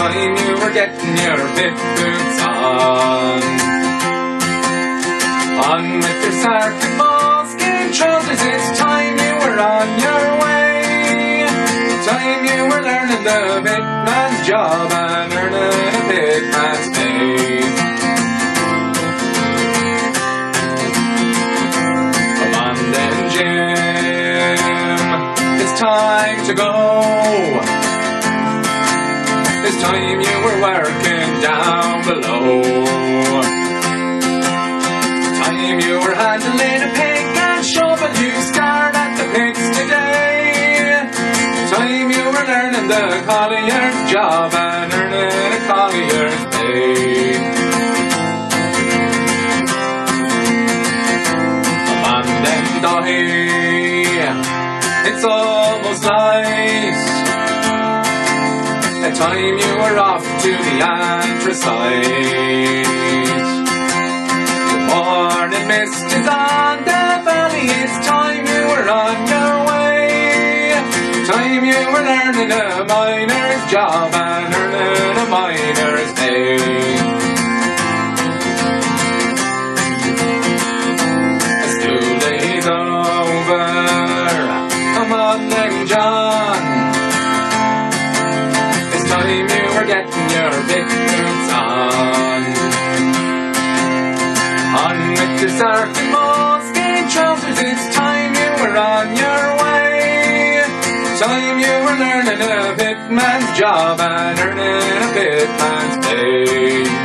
time you were getting your pit boots on. On with your sarky moleskin trousers, it's time you were on your way. Time you were learning the pitman's job and earning a pitman's pay. Come on then, Jim, it's time to go. It's time you were working down below. Time you were handling a pick and shovel, you start at the pits today. Time you were learning the collier's job and earning a collier's pay. Come on then, Dahi, it's almost nice. The time you were off to the anthracite. The morning mist is on the valley, it's time you were on your way. Time you were learning a miner's job and earning a miner's pay. The school day's over, come on then, John. Time you were getting your big boots on. On with your sarky moleskin trousers, it's time you were on your way. Time you were learning a pitman's job and earning a pitman's pay.